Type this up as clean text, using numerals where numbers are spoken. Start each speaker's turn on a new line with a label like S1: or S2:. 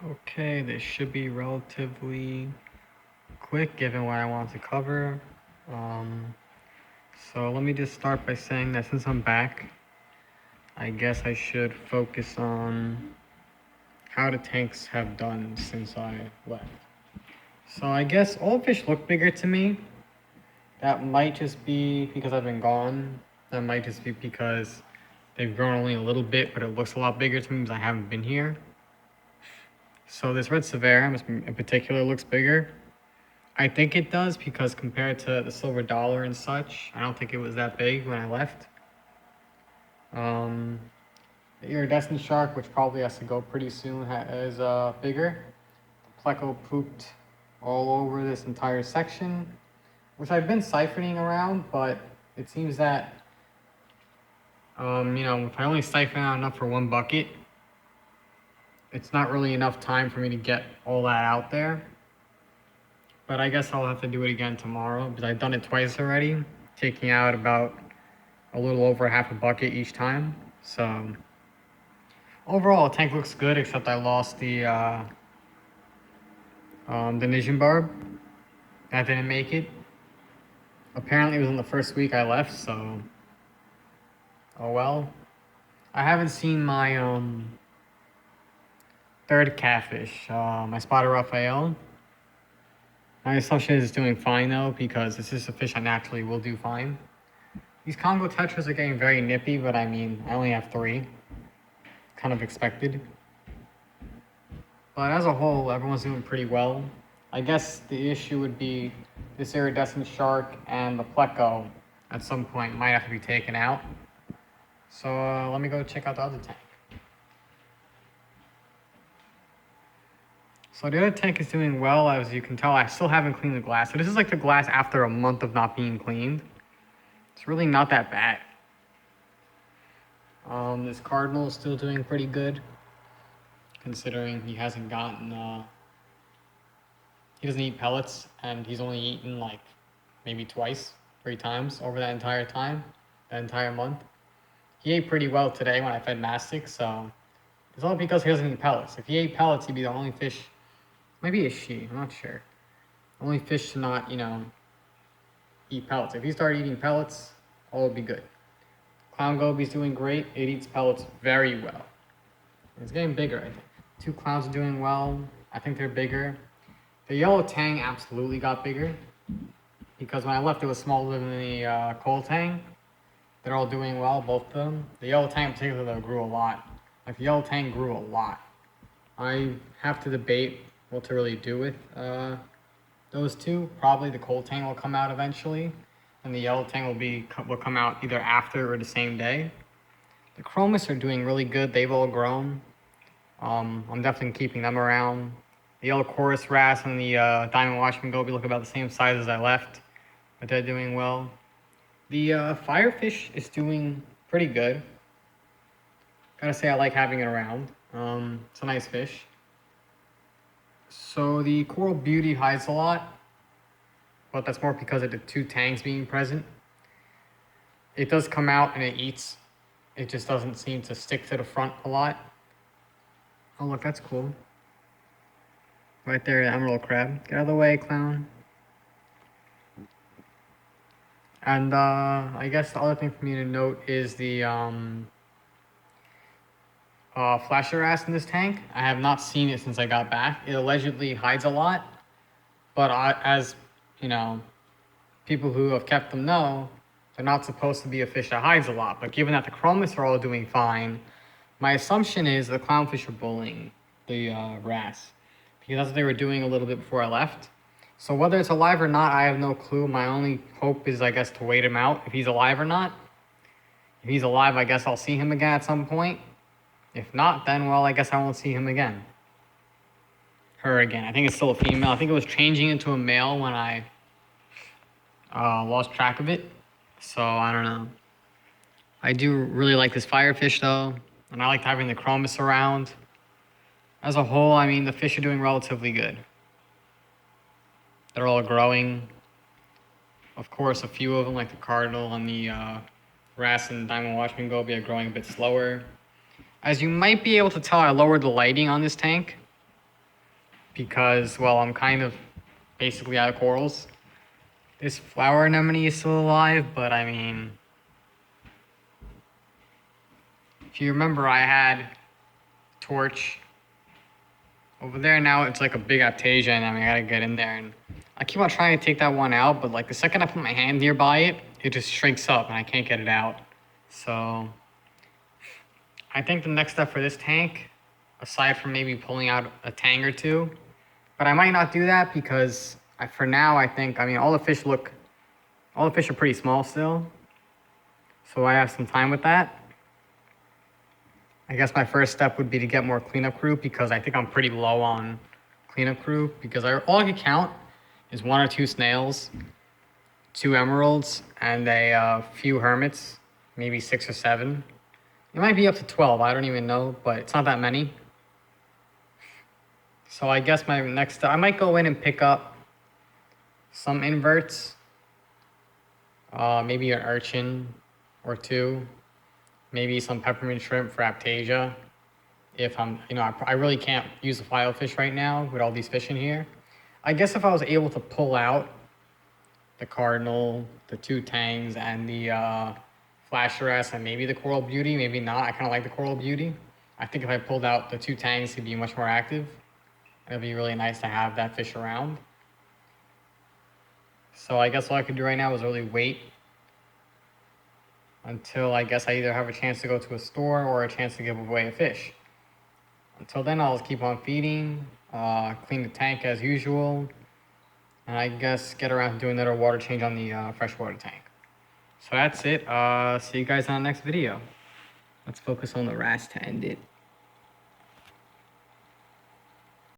S1: Okay, this should be relatively quick given what I want to cover. Um, so let me just start by saying that since I'm back, I guess I should focus on how the tanks have done since I left. So I guess all fish look bigger to me. That might just be because I've been gone. That might just be because they've grown only a little bit, but it looks a lot bigger to me because I haven't been here. So this red Severum in particular looks bigger. I think it does because compared to the silver dollar and such, I don't think it was that big when I left. Um, the iridescent shark, which probably has to go pretty soon, is bigger. The pleco pooped all over this entire section, which I've been siphoning around, but it seems that if I only siphon out enough for one bucket, it's not really enough time for me to get all that out there. But I guess I'll have to do it again tomorrow because I've done it twice already, taking out about a little over half a bucket each time. So overall, the tank looks good, except I lost the Nisian barb. That didn't make it. Apparently, it was in the first week I left, so oh well. I haven't seen my third catfish, my spotted Raphael. My assumption is it's doing fine though, because this is a fish I naturally will do fine. These Congo tetras are getting very nippy, but I mean, I only have 3. Kind of expected. But as a whole, everyone's doing pretty well. I guess the issue would be this iridescent shark and the pleco at some point might have to be taken out. So let me go check out the other tank. So the other tank is doing well. As you can tell, I still haven't cleaned the glass. So this is like the glass after a month of not being cleaned. It's really not that bad. This cardinal is still doing pretty good, considering he hasn't gotten, he doesn't eat pellets, and he's only eaten like maybe 3 times over that entire time, that entire month. He ate pretty well today when I fed mastic, so it's all because he doesn't eat pellets. If he ate pellets, he'd be the only fish, maybe a she, I'm not sure. Only fish to not, eat pellets. If he started eating pellets, all would be good. Clown goby's doing great. It eats pellets very well. It's getting bigger, I think. 2 clowns are doing well. I think they're bigger. The yellow tang absolutely got bigger because when I left, it was smaller than the coal tang. They're all doing well, both of them. The yellow tang in particular, though, grew a lot. Like, the yellow tang grew a lot. I have to debate what to really do with those 2. Probably the coal tang will come out eventually, and the yellow tang will come out either after or the same day. The chromis are doing really good. They've all grown. I'm definitely keeping them around. The yellow chorus wrasse and the diamond watchman goby look about the same size as I left, but they're doing well. The firefish is doing pretty good. Gotta say I like having it around. It's a nice fish. So the coral beauty hides a lot, but that's more because of the 2 tangs being present. It does come out and it eats. It just doesn't seem to stick to the front a lot. Oh look, that's cool. Right there, the emerald crab. Get out of the way, clown. And I guess the other thing for me to note is the flasher wrasse in this tank. I have not seen it since I got back. It allegedly hides a lot, but as you know, people who have kept them know, they're not supposed to be a fish that hides a lot. But given that the chromis are all doing fine, my assumption is the clownfish are bullying the wrasse, because that's what they were doing a little bit before I left. So whether it's alive or not, I have no clue. My only hope is, I guess, to wait him out, if he's alive or not. If he's alive, I guess I'll see him again at some point. If not, then, well, I guess I won't see him again. Her again. I think it's still a female. I think it was changing into a male when I lost track of it. So, I don't know. I do really like this firefish, though. And I liked having the chromis around. As a whole, I mean, the fish are doing relatively good. They're all growing. Of course, a few of them, like the cardinal and the wrasse and diamond watchman goby, are growing a bit slower. As you might be able to tell, I lowered the lighting on this tank. because, well, I'm kind of basically out of corals. This flower anemone is still alive, but I mean, if you remember, I had torch over there. Now it's like a big Aptasia, and I gotta get in there. And I keep on trying to take that one out, but like the second I put my hand nearby it, it just shrinks up and I can't get it out. So I think the next step for this tank, aside from maybe pulling out a tang or two, but I might not do that because for now I think, I mean, all the fish are pretty small still. So I have some time with that. I guess my first step would be to get more cleanup crew because I think I'm pretty low on cleanup crew because all I can count is 1 or 2 snails, 2 emeralds, and a few hermits, maybe 6 or 7. It might be up to 12, I don't even know, but it's not that many. So I guess my next step, I might go in and pick up some inverts, maybe an urchin or 2. Maybe some peppermint shrimp for Aptasia. If I really can't use the filefish right now with all these fish in here. I guess if I was able to pull out the cardinal, the 2 tangs, and the flasheress, and maybe the coral beauty, maybe not. I kind of like the coral beauty. I think if I pulled out the 2 tangs, it'd be much more active. It'd be really nice to have that fish around. So I guess all I could do right now is really wait until I guess I either have a chance to go to a store or a chance to give away a fish. Until then, I'll just keep on feeding, clean the tank as usual, and I guess get around to doing another water change on the freshwater tank. So that's it. See you guys on the next video. Let's focus on the wrasse to end it.